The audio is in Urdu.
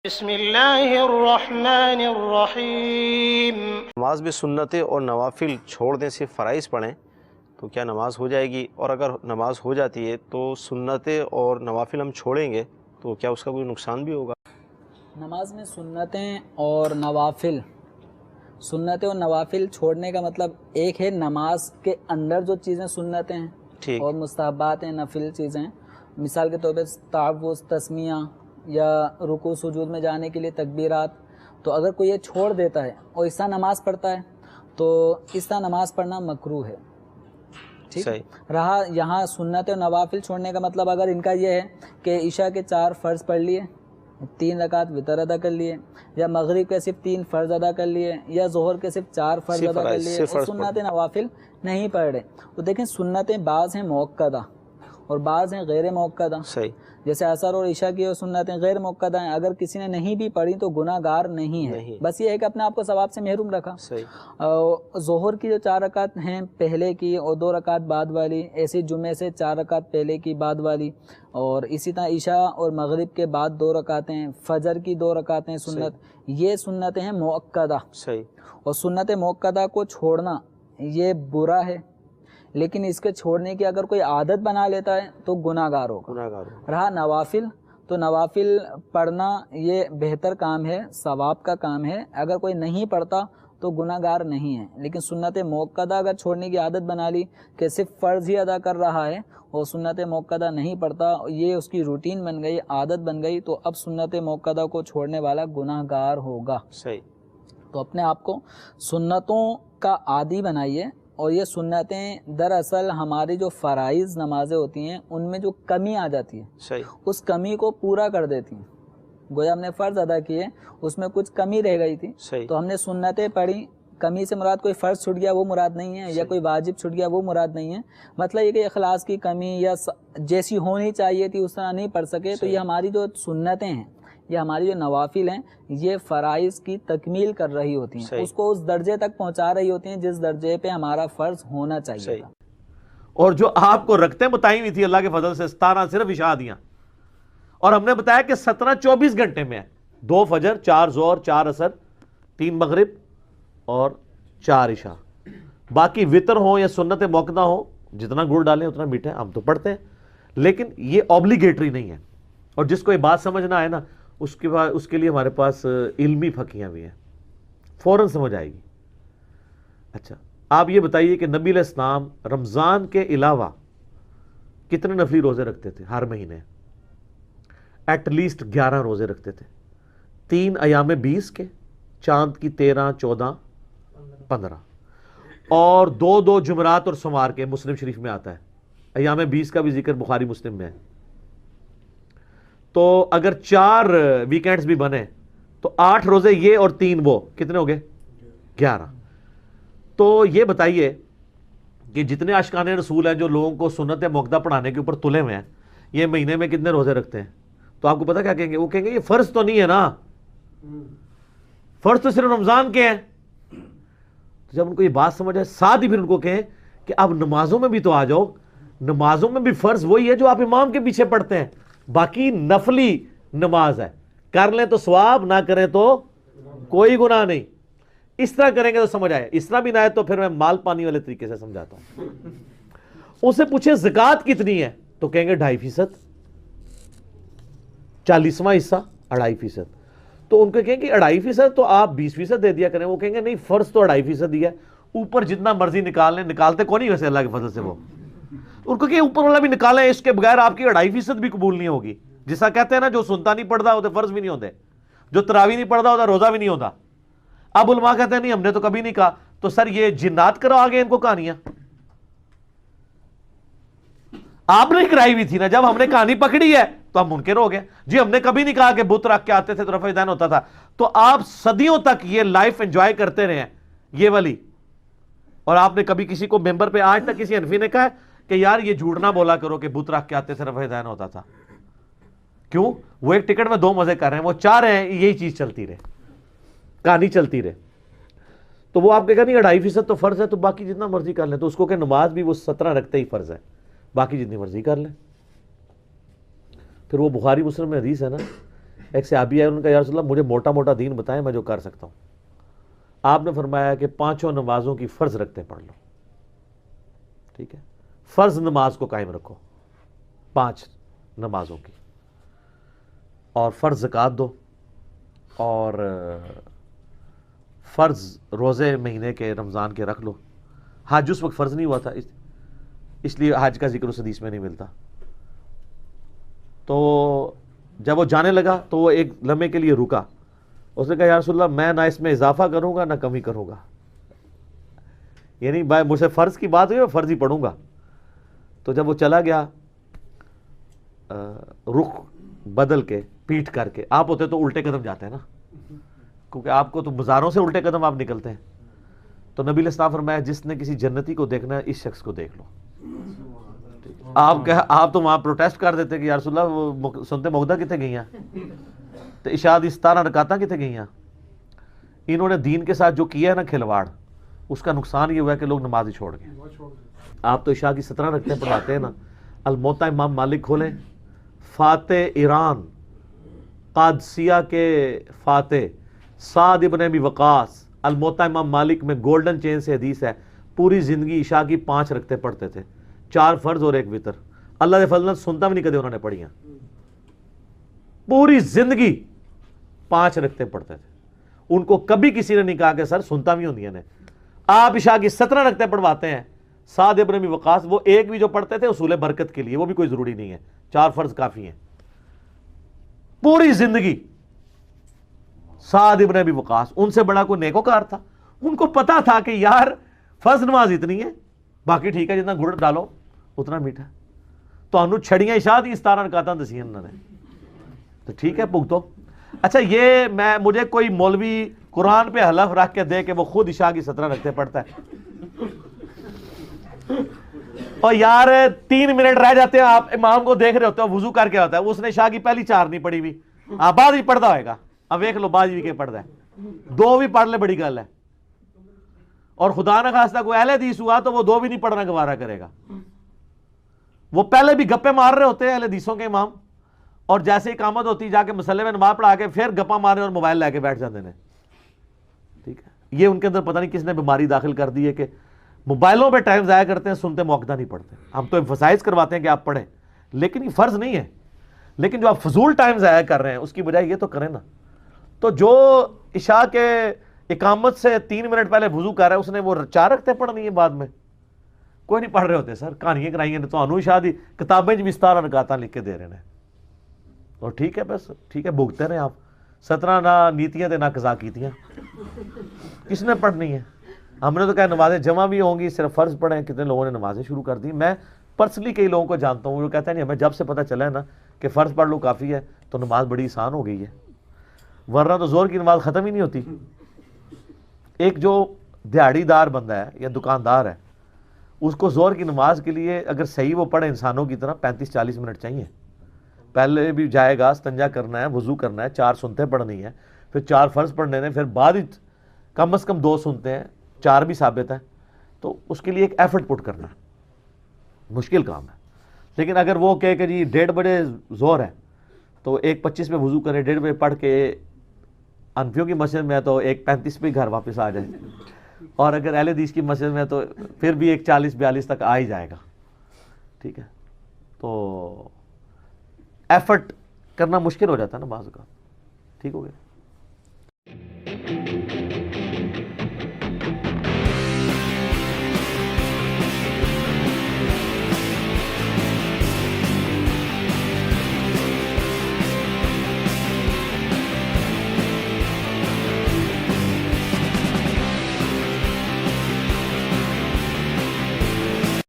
بسم اللہ الرحمن الرحیم۔ نماز میں سنتیں اور نوافل چھوڑ دیں، صرف فرائض پڑھیں تو کیا نماز ہو جائے گی؟ اور اگر نماز ہو جاتی ہے تو سنتیں اور نوافل ہم چھوڑیں گے تو کیا اس کا کوئی نقصان بھی ہوگا؟ نماز میں سنتیں اور نوافل چھوڑنے کا مطلب ایک ہے نماز کے اندر جو چیزیں سنتیں ہیں ٹھیک، اور مستحبات ہیں، نفل چیزیں، مثال کے طور پہ تعوذ، تسمیہ یا رکوع سجود میں جانے کے لیے تکبیرات، تو اگر کوئی یہ چھوڑ دیتا ہے اور اس طرح نماز پڑھتا ہے تو اس طرح نماز پڑھنا مکروہ ہے۔ ٹھیک صحیح۔ رہا یہاں سنت اور نوافل چھوڑنے کا مطلب اگر ان کا یہ ہے کہ عشاء کے 4 فرض پڑھ لیے، 3 رکعت وتر ادا کر لیے، یا مغرب کے صرف 3 فرض ادا کر لیے، یا ظہر کے صرف 4 فرض ادا کر لیے اور سنت نوافل نہیں پڑھ رہے، تو دیکھیں سنتیں بعض ہیں موقدہ اور بعض ہیں غیر موقدہ۔ صحیح، جیسے عصر اور عشاء کی سنتیں غیر موقدہ ہیں، اگر کسی نے نہیں بھی پڑھی تو گناہ گار نہیں ہے، بس یہ ہے کہ اپنے آپ کو ثواب سے محروم رکھا۔ صحیح۔ ظہر کی جو 4 رکعت ہیں پہلے کی اور 2 رکعت بعد والی، ایسے جمعے سے 4 رکعت پہلے کی بعد والی، اور اسی طرح عشاء اور مغرب کے بعد 2 رکعتیں، فجر کی 2 رکعتیں سنت، یہ سنتیں ہیں موقدہ۔ صحیح۔ اور سنت موقدہ کو چھوڑنا یہ برا ہے، لیکن اس کے چھوڑنے کی اگر کوئی عادت بنا لیتا ہے تو گناہ گار ہوگا۔ رہا نوافل، تو نوافل پڑھنا یہ بہتر کام ہے، ثواب کا کام ہے، اگر کوئی نہیں پڑھتا تو گناہ گار نہیں ہے، لیکن سنت موقدہ اگر چھوڑنے کی عادت بنا لی کہ صرف فرض ہی ادا کر رہا ہے اور سنت موقدہ نہیں پڑھتا، یہ اس کی روٹین بن گئی، عادت بن گئی، تو اب سنت موقدہ کو چھوڑنے والا گناہ گار ہوگا۔ صحیح۔ تو اپنے آپ کو سنتوں کا عادی بنائیے، اور یہ سنتیں دراصل ہماری جو فرائض نمازیں ہوتی ہیں ان میں جو کمی آ جاتی ہے، صحیح، اس کمی کو پورا کر دیتی ہیں۔ گویا ہم نے فرض ادا کیے، اس میں کچھ کمی رہ گئی تھی، صحیح، تو ہم نے سنتیں پڑھی، کمی سے مراد کوئی فرض چھوٹ گیا وہ مراد نہیں ہے، یا کوئی واجب چھوٹ گیا وہ مراد نہیں ہے، مطلب یہ کہ اخلاص کی کمی یا جیسی ہونی چاہیے تھی اس طرح نہیں پڑھ سکے، تو یہ ہماری جو سنتیں ہیں، یہ ہماری جو نوافل ہیں، یہ فرائض کی تکمیل کر رہی ہوتی ہیں، اس کو اس درجے تک پہنچا رہی ہوتی ہیں جس درجے پہ ہمارا فرض ہونا چاہیے تھا۔ اور جو آپ کو رکھتے بتائی ہوئی تھی اللہ کے فضل سے 17 صرف عشاء دیاں، اور ہم نے بتایا کہ 17 24 گھنٹے میں ہے، 2 فجر، 4 ظہر، 4 عصر، 3 مغرب اور 4 عشاء، باقی وطر ہو یا سنت موقدہ ہو، جتنا گڑ ڈالیں اتنا میٹھے، ہم تو پڑھتے ہیں، لیکن یہ اوبلیگیٹری نہیں ہے۔ اور جس کو یہ بات سمجھنا ہے نا، اس کے لیے ہمارے پاس علمی پھکیاں بھی ہیں، فوراً سمجھ آئے گی۔ اچھا، آپ یہ بتائیے کہ نبی علیہ السلام رمضان کے علاوہ کتنے نفلی روزے رکھتے تھے ہر مہینے؟ ایٹ لیسٹ 11 روزے رکھتے تھے، 3 ایام 20 کے، چاند کی 13، 14، 15، اور 2 جمعرات اور سوموار کے، مسلم شریف میں آتا ہے۔ ایام 20 کا بھی ذکر بخاری مسلم میں ہے۔ تو اگر 4 ویکینڈز بھی بنے تو 8 روزے یہ اور 3 وہ، کتنے ہو گئے؟ 11۔ تو یہ بتائیے کہ جتنے عاشقان رسول ہیں جو لوگوں کو سنت موقدہ پڑھانے کے اوپر تلے ہوئے ہیں، یہ مہینے میں کتنے روزے رکھتے ہیں؟ تو آپ کو پتہ کیا کہیں گے؟ وہ کہیں گے یہ فرض تو نہیں ہے نا، فرض تو صرف رمضان کے ہیں۔ تو جب ان کو یہ بات سمجھ آئے، ساتھ ہی پھر ان کو کہیں کہ اب نمازوں میں بھی تو آ جاؤ، نمازوں میں بھی فرض وہی ہے جو آپ امام کے پیچھے پڑھتے ہیں، باقی نفلی نماز ہے، کر لیں تو ثواب، نہ کریں تو کوئی گناہ نہیں۔ اس طرح کریں گے تو سمجھ آئے، اس طرح بھی نہ آئے تو پھر میں مال پانی والے طریقے سے سمجھاتا ہوں۔ ان سے پوچھیں زکوٰۃ کتنی ہے تو کہیں گے 2.5%، 40واں حصہ 2.5%۔ تو ان کو کہیں گے 2.5% تو آپ 20% دے دیا کریں، وہ کہیں گے نہیں فرض تو 2.5% ہی ہے، اوپر جتنا مرضی نکال لیں، نکالتے کو نہیں ویسے اللہ کے فضل سے وہ، ان کو کہ اوپر والا بھی نکالیں، اس کے بغیر آپ کی 2.5% بھی قبول نہیں ہوگی۔ جیسا کہتے ہیں نا، جو سنتا نہیں پڑھتا ہوتے فرض بھی نہیں ہوتے، جو تراویح نہیں پڑھتا ہوتا روزہ بھی نہیں ہوتا۔ اب علماء کہتے ہیں نہیں ہم نے تو کبھی نہیں کہا، تو سر یہ جنات کرو آگے ان کو کہانیاں، آپ نے کرائی ہوئی تھی نا، جب ہم نے کہانی پکڑی ہے تو ہم منکر ہو گئے، جی ہم نے کبھی نہیں کہا کہ بت رکھ کے آتے تھے تو رفع دین ہوتا تھا۔ تو آپ صدیوں تک یہ لائف انجوائے کرتے رہے ہیں یہ والی، اور آپ نے کبھی کسی کو ممبر پہ آج تک کسی حنفی نے کہا ہے کہ یار یہ جھوٹ نہ بولا کرو کہ بت رکھ کے آتے تھے رفع دین ہوتا تھا؟ کیوں؟ وہ ایک ٹکٹ میں 2 مزے کر رہے ہیں، وہ چاہ رہے ہیں یہی چیز چلتی رہے، کہانی چلتی رہے۔ تو وہ آپ کہے گا نہیں 2.5% تو فرض ہے، تو باقی جتنا مرضی کر لیں، تو اس کو کہ نماز بھی وہ 17 رکھتے ہی فرض ہے، باقی جتنی مرضی کر لیں۔ پھر وہ بخاری مسلم میں حدیث ہے نا ایک صحابی ہے، ان کا یا رسول اللہ مجھے موٹا موٹا دین بتائیں میں جو کر سکتا ہوں. آپ نے فرمایا کہ 5 نمازوں کی فرض رکھتے پڑھ لو. ٹھیک ہے، فرض نماز کو قائم رکھو 5 نمازوں کی، اور فرض زکوٰۃ دو، اور فرض روزے مہینے کے رمضان کے رکھ لو. حج اس وقت فرض نہیں ہوا تھا، اس لیے حج کا ذکر اس حدیث میں نہیں ملتا. تو جب وہ جانے لگا تو وہ ایک لمحے کے لیے رکا. اس نے کہا یا رسول اللہ میں نہ اس میں اضافہ کروں گا نہ کمی کروں گا، یعنی بھائی مجھ سے فرض کی بات ہوئی میں فرض ہی پڑھوں گا. تو جب وہ چلا گیا رخ بدل کے پیٹھ کر کے، آپ ہوتے تو الٹے قدم جاتے ہیں نا، کیونکہ آپ کو تو بازاروں سے الٹے قدم آپ نکلتے ہیں. تو نبی علیہ السلام فرمایا جس نے کسی جنتی کو دیکھنا ہے اس شخص کو دیکھ لو. آپ تو وہاں پروٹیسٹ کر دیتے کہ یا رسول اللہ وہ سنتے مغدہ کتنے گئی ہیں، تو عشاء دی 17 رکعتاں کتنے گئی ہیں. انہوں نے دین کے ساتھ جو کیا ہے نا کھلواڑ، اس کا نقصان یہ ہوا ہے کہ لوگ نماز ہی چھوڑ گئے. آپ تو عشاء کی 17 رکعتیں پڑھاتے ہیں نا. الموطا امام مالک کھولیں، فاتح ایران قادسیہ کے فاتح سعد ابن ابی وقاص، الموطا امام مالک میں گولڈن چین سے حدیث ہے پوری زندگی عشاء کی 5 رکعتیں پڑھتے تھے، 4 فرض اور 1 وتر. اللہ دے فضل سنتا بھی نہیں کدے انہوں نے پڑھی ہیں، پوری زندگی 5 رکعتیں پڑھتے تھے. ان کو کبھی کسی نے نہیں کہا کہ سر سنتا بھی ہوندی نے. آپ عشاء کی 17 رکعتیں پڑھواتے ہیں. سعد ابن ابی وقاص وہ ایک بھی جو پڑھتے تھے اصول برکت کے لیے، وہ بھی کوئی ضروری نہیں ہے، 4 فرض کافی ہیں. پوری زندگی سعد ابن ابی وقاص، ان سے بڑا کوئی نیکوکار تھا. ان کو پتا تھا کہ یار فرض نماز اتنی ہے، باقی ٹھیک ہے جتنا گڑ ڈالو اتنا میٹھا. تو انہوں چھڑیاں عشاء دی 17 رکعتاں دسیاں انہوں نے، تو ٹھیک ہے بھگتو. اچھا یہ مجھے کوئی مولوی قرآن پہ حلف رکھ کے دے کہ وہ خود عشاء کی 17 رکعتیں پڑھتا ہے، اور یار 3 منٹ رہ جاتے ہیں آپ امام کو دیکھ رہے ہوتے ہیں وضو کر کے ہوتا ہے، اس نے عشاء کی پہلی 4 نہیں پڑھی ہوئی، آپ بعد ہی پڑھتا ہوئے گا. اب ویکھ لو بعد بھی کہ پڑھتا ہے، 2 بھی پڑھ لے بڑی گل ہے. اور خدا نہ خواستہ کوئی اہل حدیث ہوا تو وہ 2 بھی نہیں پڑھنا گوارا کرے گا. وہ پہلے بھی گپے مار رہے ہوتے ہیں اہل حدیثوں کے امام، اور جیسے اقامت ہوتی جا کے مسلے میں نماز پڑھا کے پھر گپا مارے اور موبائل لے کے بیٹھ جاتے ہیں. ٹھیک ہے، یہ ان کے اندر پتہ نہیں کس نے بیماری داخل کر دی ہے کہ موبائلوں پہ ٹائم ضائع کرتے ہیں، سنتے موقع نہیں پڑھتے. ہم تو ایمفسائز کرواتے ہیں کہ آپ پڑھیں، لیکن یہ فرض نہیں ہے. لیکن جو آپ فضول ٹائم ضائع کر رہے ہیں اس کی بجائے یہ تو کریں نا. تو جو عشاء کے اقامت سے 3 منٹ پہلے وضو کر رہا ہے اس نے وہ 4 رکعتیں پڑھنی ہے بعد میں. کوئی نہیں پڑھ رہے ہوتے سر، کہانیاں کرائی ہیں تو انہوں عشاء دی کتابیں بھی 17 رکعتاں لکھ کے دے رہے ہیں. اور ٹھیک ہے بس ٹھیک ہے بھگتے رہے آپ. 17 نہ نیتیاں تے نہ قضا کیتیاں، کس نے پڑھنی ہے؟ ہم نے تو کہا نمازیں جمع بھی ہوں گی، صرف فرض پڑھیں. کتنے لوگوں نے نمازیں شروع کر دی. میں پرسنلی کئی لوگوں کو جانتا ہوں جو کہتے ہیں نہیں ہمیں جب سے پتہ چلا ہے نا کہ فرض پڑھ لو کافی ہے تو نماز بڑی آسان ہو گئی ہے، ورنہ تو زور کی نماز ختم ہی نہیں ہوتی. ایک جو دیہڑی دار بندہ ہے یا دکاندار ہے اس کو زور کی نماز کے لیے اگر صحیح وہ پڑھے انسانوں کی طرح 35-40 منٹ چاہیے. پہلے بھی جائے گا، استنجا کرنا ہے، وضو کرنا ہے، 4 سنتے پڑھنی ہے، پھر 4 فرض پڑھنے ہیں، پھر بعد کم از کم 2 سنتے ہیں، 4 بھی ثابت ہیں. تو اس کے لیے ایک ایفرٹ پٹ کرنا ہے، مشکل کام ہے. لیکن اگر وہ کہے کہ جی 1:30 بجے زور ہے تو 1:25 پہ وضو کرے، 1:30 بجے پڑھ کے انفیوں کی مسجد میں تو 1:35 پہ گھر واپس آ جائے، اور اگر اہل حدیث کی مسجد میں تو پھر بھی 1:40-42 تک آ ہی جائے گا. ٹھیک ہے، تو ایفرٹ کرنا مشکل ہو جاتا ہے نا بعض کا. ٹھیک ہو گیا.